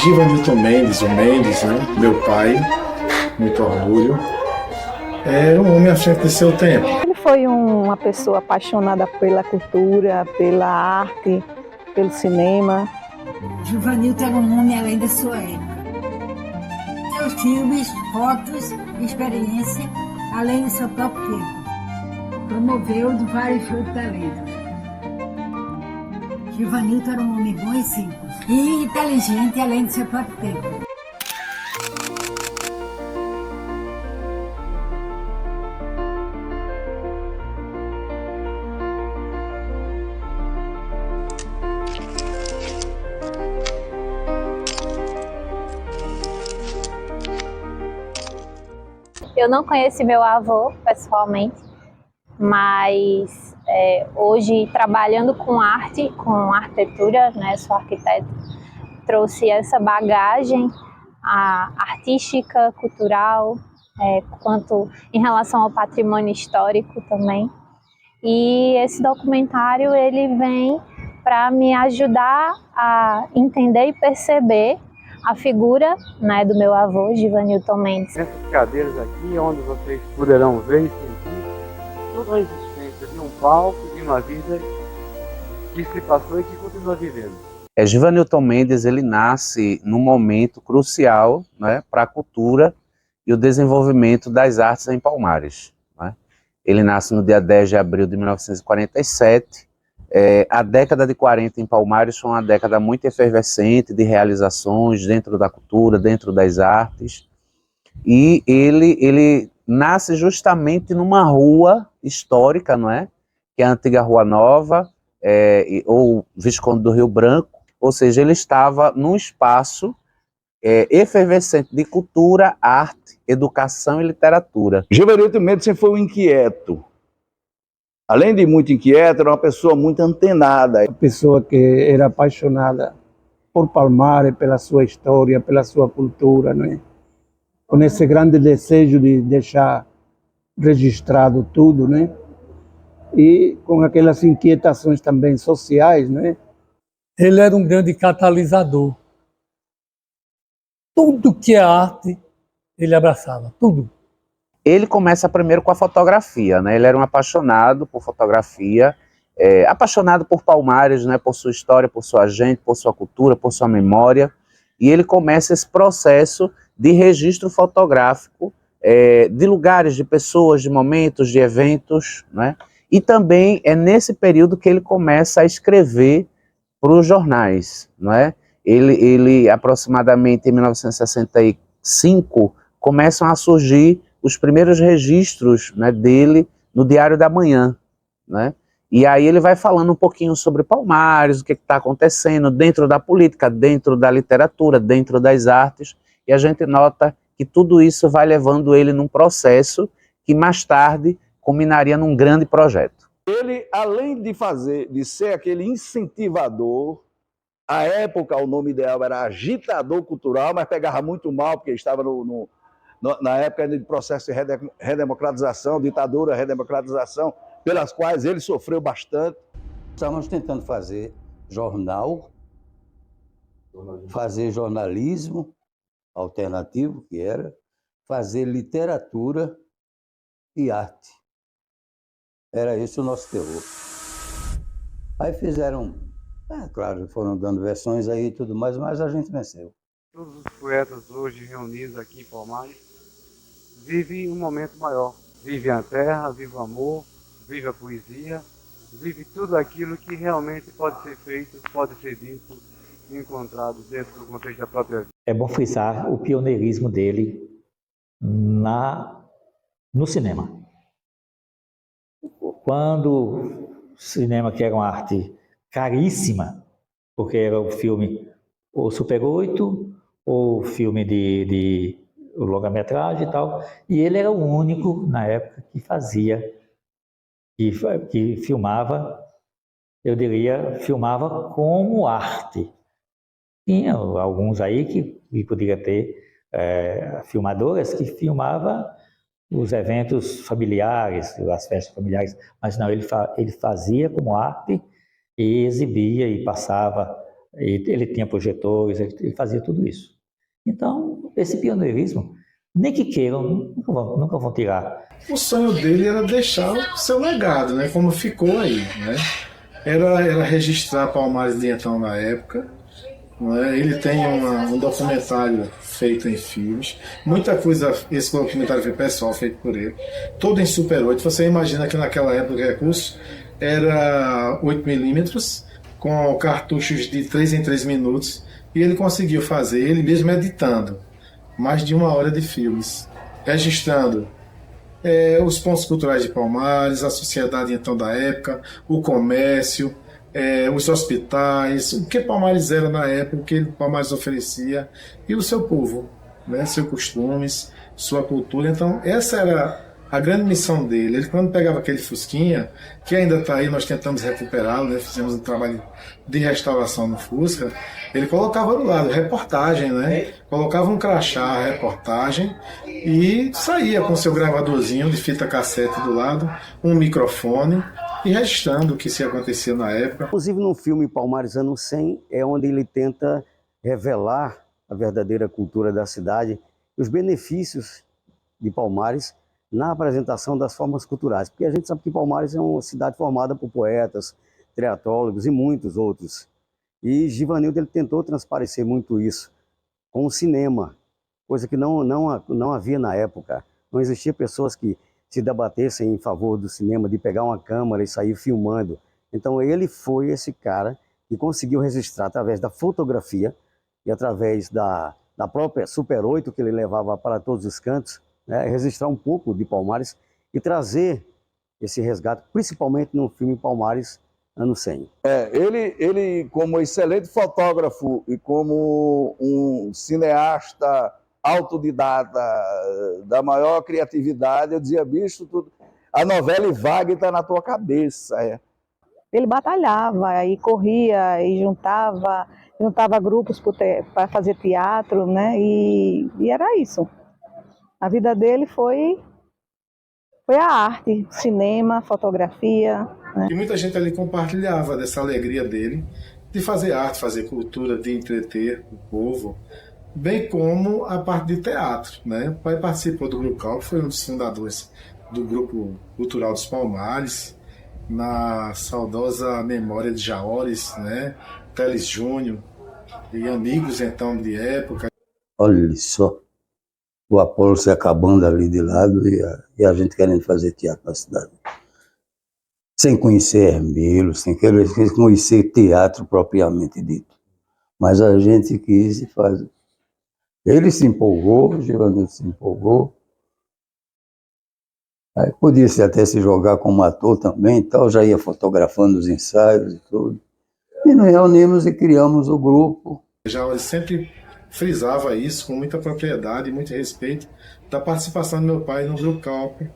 Givanilton Mendes, o Mendes, né? Meu pai, muito orgulho. Era um homem à frente de seu tempo. Ele foi uma pessoa apaixonada pela cultura, pela arte, pelo cinema. Givanilton era um homem além da sua época. Seus filmes, fotos, experiência, além do seu próprio tempo. Promoveu vários shows de talento. Givanilton era um homem bom e simples. E inteligente, além do seu próprio tempo. Eu não conheci meu avô pessoalmente, mas hoje trabalhando com arte, com arquitetura, né, sou arquiteta, trouxe essa bagagem artística, cultural, quanto em relação ao patrimônio histórico também. E esse documentário ele vem para me ajudar a entender e perceber a figura, né, do meu avô, Givanilton Mendes. Essas cadeiras aqui, onde vocês poderão ver e sentir toda a existência de um palco, de uma vida que se passou e que continua vivendo. Givanilton Mendes, ele nasce num momento crucial, né, para a cultura e o desenvolvimento das artes em Palmares. Né? Ele nasce no dia 10 de abril de 1947. A década de 40 em Palmares foi uma década muito efervescente de realizações dentro da cultura, dentro das artes. E ele nasce justamente numa rua histórica, não é? Que é a antiga Rua Nova, ou Visconde do Rio Branco. Ou seja, ele estava num espaço efervescente de cultura, arte, educação e literatura. Givanilton Mendes sempre foi um inquieto. Além de muito inquieto, era uma pessoa muito antenada. Uma pessoa que era apaixonada por Palmares, pela sua história, pela sua cultura, não é? Com esse grande desejo de deixar registrado tudo, né? E com aquelas inquietações também sociais, né? Ele era um grande catalisador. Tudo que é arte, ele abraçava, tudo. Ele começa primeiro com a fotografia, né? Ele era um apaixonado por fotografia, apaixonado por Palmares, né? Por sua história, por sua gente, por sua cultura, por sua memória. E ele começa esse processo de registro fotográfico de lugares, de pessoas, de momentos, de eventos, né? E também é nesse período que ele começa a escrever para os jornais, não é? Ele aproximadamente em 1965 começam a surgir os primeiros registros, né, dele no Diário da Manhã, né? E aí ele vai falando um pouquinho sobre Palmares, o que está acontecendo dentro da política, dentro da literatura, dentro das artes, e a gente nota que tudo isso vai levando ele num processo que mais tarde culminaria num grande projeto. Ele, além de ser aquele incentivador, à época o nome ideal era agitador cultural, mas pegava muito mal, porque estava na época de processo de redemocratização, ditadura, redemocratização, pelas quais ele sofreu bastante. Estávamos tentando fazer jornal, fazer jornalismo alternativo, que era, fazer literatura e arte. Era esse o nosso terror. Aí fizeram, claro, foram dando versões aí e tudo mais, mas a gente venceu. Todos os poetas hoje reunidos aqui em Palmares vivem um momento maior. Vive a terra, vive o amor, vive a poesia, vive tudo aquilo que realmente pode ser feito, pode ser dito, encontrado dentro do contexto da própria vida. É bom frisar o pioneirismo dele no cinema. Quando o cinema, que era uma arte caríssima, porque era o filme ou Super 8, ou o filme de longa-metragem e tal, e ele era o único, na época, que fazia, que filmava, eu diria, filmava como arte. Tinha alguns aí que poderia ter filmadoras que filmavam os eventos familiares, as festas familiares, mas não, ele fazia como arte e exibia e passava Ele tinha projetores, ele fazia tudo isso. Então, esse pioneirismo, nem que queiram, nunca vão tirar. O sonho dele era deixar o seu legado, né? Como ficou aí, né? Era registrar Palmares de então na época. Né? Ele tem um documentário feito em filmes. Muita coisa, esse documentário foi pessoal, feito por ele. Todo em Super 8. Você imagina que naquela época o recurso era 8mm, com cartuchos de 3 em 3 minutos. E ele conseguiu fazer, ele mesmo editando, mais de 1 hora de filmes. Registrando os pontos culturais de Palmares, a sociedade então da época, o comércio, os hospitais, o que Palmares era na época, o que Palmares oferecia, e o seu povo, né, seus costumes, sua cultura. Então essa era a grande missão dele. Ele, quando pegava aquele Fusquinha, que ainda está aí, nós tentamos recuperá-lo, né, fizemos um trabalho de restauração no Fusca, ele colocava do lado reportagem, né? Colocava um crachá, reportagem, e saía com seu gravadorzinho de fita cassete do lado, um microfone, e registrando o que se acontecia na época. Inclusive no filme Palmares Anos 100 é onde ele tenta revelar a verdadeira cultura da cidade, os benefícios de Palmares na apresentação das formas culturais, porque a gente sabe que Palmares é uma cidade formada por poetas, teatrólogos e muitos outros. E Givanildo ele tentou transparecer muito isso com o cinema, coisa que não havia na época. Não existia pessoas que se debatessem em favor do cinema, de pegar uma câmera e sair filmando. Então ele foi esse cara que conseguiu registrar através da fotografia e através da própria Super 8 que ele levava para todos os cantos, né, registrar um pouco de Palmares e trazer esse resgate, principalmente no filme Palmares Anos 100. Ele, como excelente fotógrafo e como um cineasta autodidata da maior criatividade, eu dizia, bicho, a novela vaga está na tua cabeça. Ele batalhava e corria e juntava grupos para fazer teatro, né? E era isso. A vida dele foi a arte, cinema, fotografia. Né? E muita gente ali compartilhava dessa alegria dele de fazer arte, fazer cultura, de entreter o povo, bem como a parte de teatro. Né? O pai participou do Grupo Calpo, foi um dos fundadores do Grupo Cultural dos Palmares, na saudosa memória de Jaores, né? Teles Júnior e amigos então de época. Olha só, o Apolo se acabando ali de lado e a gente querendo fazer teatro na cidade. Sem conhecer Hermelo, sem conhecer teatro propriamente dito. Mas a gente quis fazer. Ele se empolgou, o Givanildo se empolgou. Aí podia até se jogar como ator também e tal, já ia fotografando os ensaios e tudo. E nos reunimos e criamos o grupo. Já sempre frisava isso com muita propriedade e muito respeito da participação do meu pai no Grupo Calpo,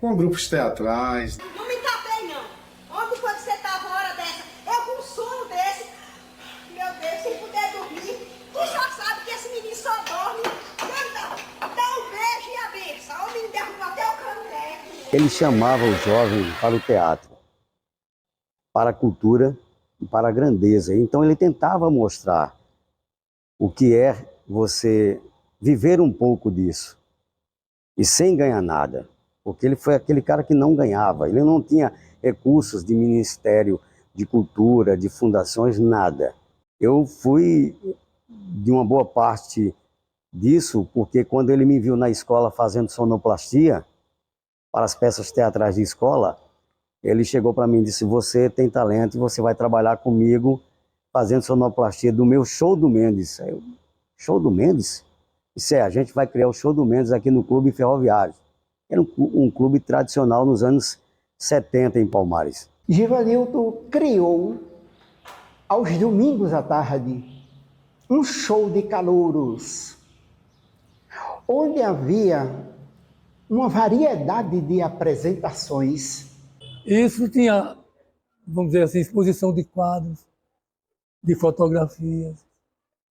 com grupos teatrais. Não me tapei, não. Ontem, quando você estava uma hora dessa, eu com um sono desse, meu Deus, sem poder dormir, tu já sabe que esse menino só dorme, dá um beijo e a benção. O menino derruba até o canté. Ele chamava o jovem para o teatro, para a cultura e para a grandeza. Então ele tentava mostrar o que é você viver um pouco disso e sem ganhar nada, porque ele foi aquele cara que não ganhava, ele não tinha recursos de Ministério de Cultura, de fundações, nada. Eu fui de uma boa parte disso, porque quando ele me viu na escola fazendo sonoplastia para as peças teatrais de escola, ele chegou para mim e disse, você tem talento e você vai trabalhar comigo fazendo sonoplastia do meu Show do Mendes. Eu, Show do Mendes? Isso a gente vai criar o Show do Mendes aqui no Clube Ferroviário. Era um clube tradicional nos anos 70 em Palmares. Givanildo criou, aos domingos à tarde, um show de calouros, onde havia uma variedade de apresentações. Isso tinha, vamos dizer assim, exposição de quadros, de fotografias,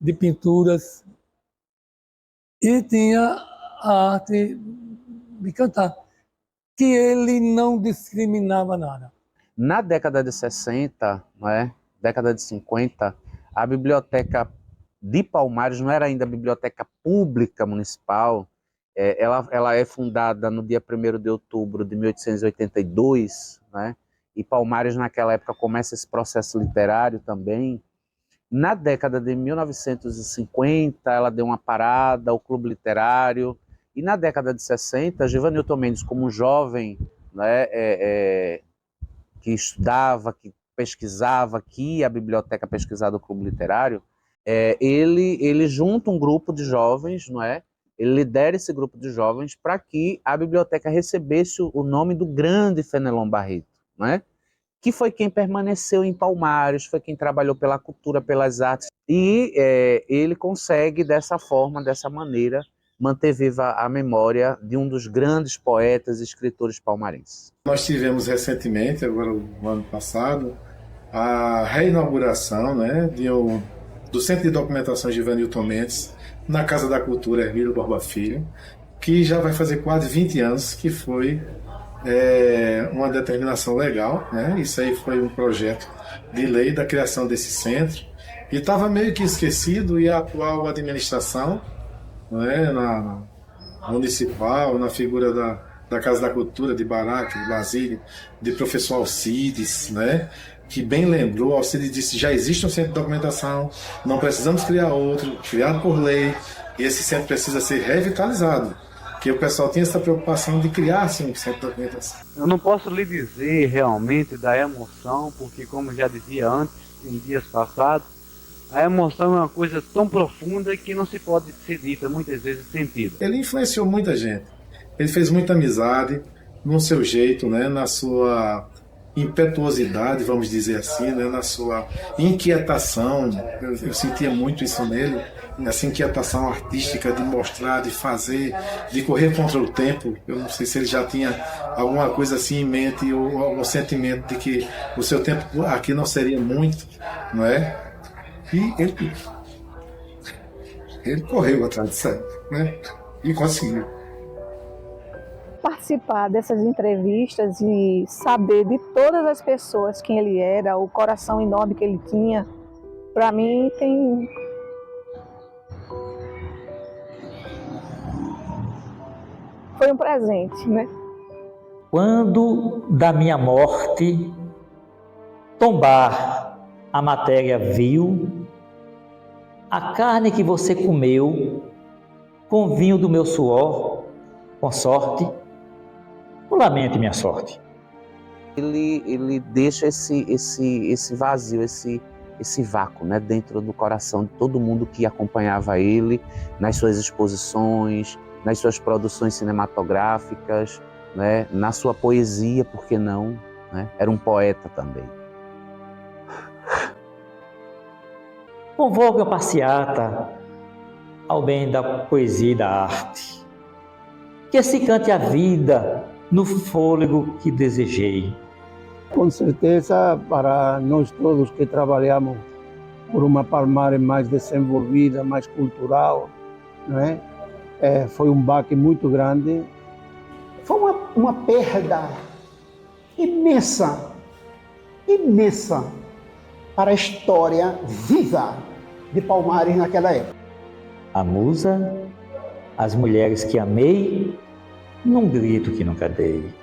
de pinturas, e tinha a arte de cantar, que ele não discriminava nada. Na década de 60, né, década de 50, A biblioteca de Palmares não era ainda a biblioteca pública municipal. Ela é fundada no dia 1º de outubro de 1882, né? E Palmares naquela época começa esse processo literário também. Na década de 1950, ela deu uma parada, o Clube Literário, e na década de 60, Givanilton Mendes, como um jovem, né, que estudava, que pesquisava, que ia à biblioteca pesquisar do Clube Literário, ele junta um grupo de jovens, não é? Ele lidera esse grupo de jovens para que a biblioteca recebesse o nome do grande Fenelon Barreto, não é? Que foi quem permaneceu em Palmares, foi quem trabalhou pela cultura, pelas artes, e ele consegue, dessa forma, dessa maneira, manter viva a memória de um dos grandes poetas e escritores palmarenses. Nós tivemos recentemente, agora no ano passado, a reinauguração, né, do Centro de Documentação Givanilton Mendes, na Casa da Cultura Hermílio Borba Filho, que já vai fazer quase 20 anos que foi uma determinação legal, né? Isso aí foi um projeto de lei da criação desse centro e estava meio que esquecido, e a atual administração, né, na municipal, na figura da Casa da Cultura de Baraque, de Basílio, de professor Alcides, né, que bem lembrou. Alcides disse: já existe um centro de documentação, não precisamos criar outro, criado por lei, e esse centro precisa ser revitalizado. Que o pessoal tinha essa preocupação de criar assim, um centro de documentação. Eu não posso lhe dizer realmente da emoção, porque, como já dizia antes, em dias passados, a emoção é uma coisa tão profunda que não se pode ser dita, muitas vezes sentida. Ele influenciou muita gente. Ele fez muita amizade no seu jeito, né, na sua impetuosidade, vamos dizer assim, né, na sua inquietação. Eu sentia muito isso nele, essa inquietação artística de mostrar, de fazer, de correr contra o tempo. Eu não sei se ele já tinha alguma coisa assim em mente, ou algum sentimento de que o seu tempo aqui não seria muito, não é? E ele correu atrás disso aí, né? E conseguiu. Participar dessas entrevistas e saber de todas as pessoas quem ele era, o coração enorme que ele tinha, para mim foi um presente, né? Quando da minha morte tombar a matéria vil, a carne que você comeu, com vinho do meu suor, com sorte, não lamente minha sorte. Ele deixa esse vazio, esse vácuo, né, dentro do coração de todo mundo que acompanhava ele nas suas exposições, nas suas produções cinematográficas, né, na sua poesia, por que não? Né? Era um poeta também. Convoco a passeata ao bem da poesia e da arte, que se cante a vida no fôlego que desejei. Com certeza, para nós todos que trabalhamos por uma Palmares mais desenvolvida, mais cultural, não é? Foi um baque muito grande. Foi uma perda imensa, imensa para a história viva de Palmares naquela época. A musa, as mulheres que amei, num grito que nunca dei.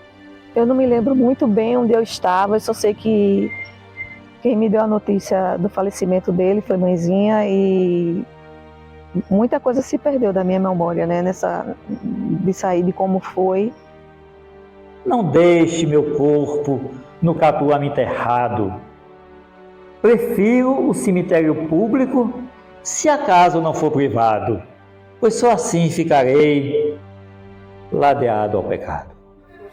Eu não me lembro muito bem onde eu estava, eu só sei que quem me deu a notícia do falecimento dele foi mãezinha, e muita coisa se perdeu da minha memória, né, de sair de como foi. Não deixe meu corpo no Capuama enterrado. Prefiro o cemitério público, se acaso não for privado, pois só assim ficarei ladeado ao pecado.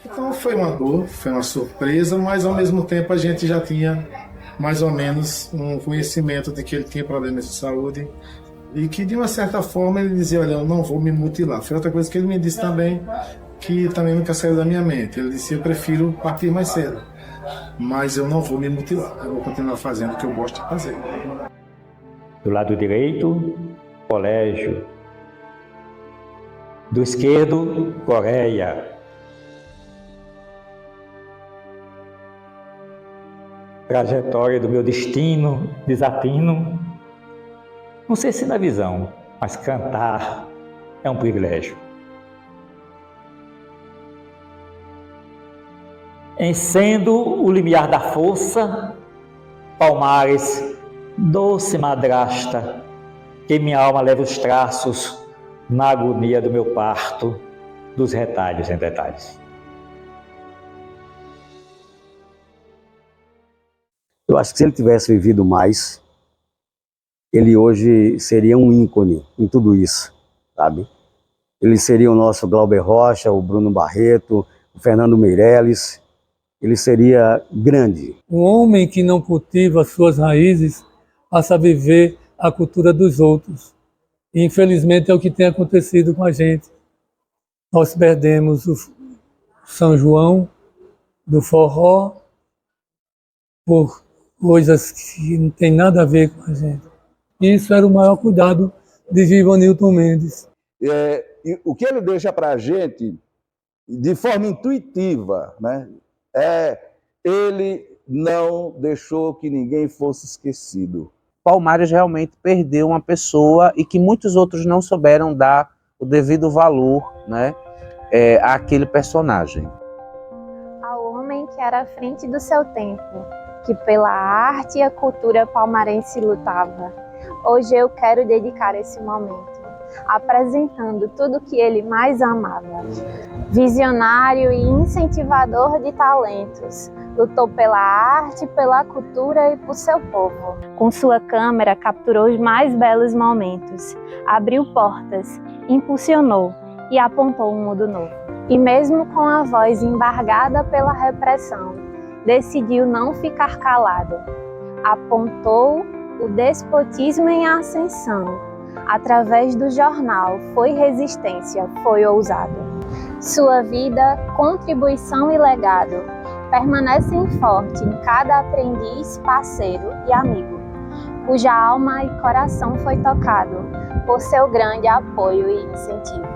Então foi uma dor, foi uma surpresa, mas ao mesmo tempo a gente já tinha mais ou menos um conhecimento de que ele tinha problemas de saúde e que de uma certa forma ele dizia: olha, eu não vou me mutilar. Foi outra coisa que ele me disse também, que também nunca saiu da minha mente. Ele disse: eu prefiro partir mais cedo, mas eu não vou me mutilar, eu vou continuar fazendo o que eu gosto de fazer. Do lado direito, colégio. Do esquerdo, Coreia. Trajetória do meu destino desatino, Não sei se na visão, mas cantar é um privilégio. Em sendo o limiar da força, Palmares, doce madrasta, que minha alma leva os traços na agonia do meu parto, dos retalhos em detalhes. Eu acho que se ele tivesse vivido mais, ele hoje seria um ícone em tudo isso, sabe? Ele seria o nosso Glauber Rocha, o Bruno Barreto, o Fernando Meirelles. Ele seria grande. Um homem que não cultiva suas raízes passa a viver a cultura dos outros. E, infelizmente, é o que tem acontecido com a gente. Nós perdemos o São João do forró por coisas que não tem nada a ver com a gente. Isso era o maior cuidado de Givanilton Mendes. E o que ele deixa para a gente, de forma intuitiva, né? Ele não deixou que ninguém fosse esquecido. Palmares realmente perdeu uma pessoa e que muitos outros não souberam dar o devido valor, né, àquele personagem. Ao homem que era à frente do seu tempo, que pela arte e a cultura palmarense lutava. Hoje eu quero dedicar esse momento apresentando tudo que ele mais amava. Visionário e incentivador de talentos, lutou pela arte, pela cultura e por seu povo. Com sua câmera capturou os mais belos momentos, abriu portas, impulsionou e apontou um mundo novo. E mesmo com a voz embargada pela repressão, decidiu não ficar calado. Apontou o despotismo em ascensão. Através do jornal, foi resistência, foi ousado. Sua vida, contribuição e legado permanecem forte em cada aprendiz, parceiro e amigo, cuja alma e coração foi tocado por seu grande apoio e incentivo.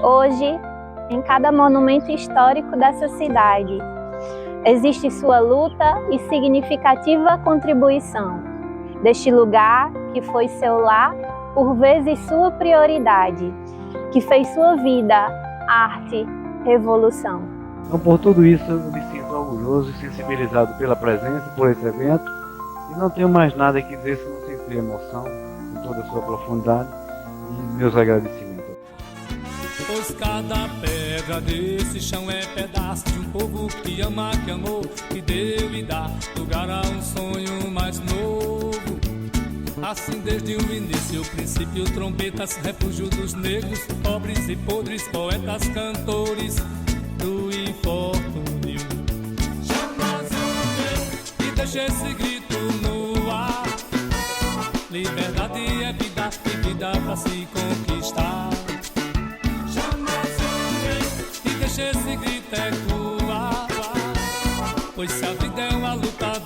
Hoje, em cada monumento histórico dessa cidade, existe sua luta e significativa contribuição deste lugar que foi seu lar, por vezes sua prioridade, que fez sua vida, arte, revolução. Então, por tudo isso, eu me sinto orgulhoso e sensibilizado pela presença, por esse evento, e não tenho mais nada que dizer senão sentir emoção em toda a sua profundidade e meus agradecimentos. Pois cada pedra desse chão é pedaço de um povo que ama, que amou, que deu e dá lugar a um sonho mais novo. Assim desde o início, o princípio, trombetas, refúgio dos negros, pobres e podres, poetas, cantores do infortúnio. Chamas o meu e deixa esse grito no ar. Liberdade é vida e vida pra se conquistar. Chamas o meu e deixa esse grito ecoar. Pois se a vida é uma luta,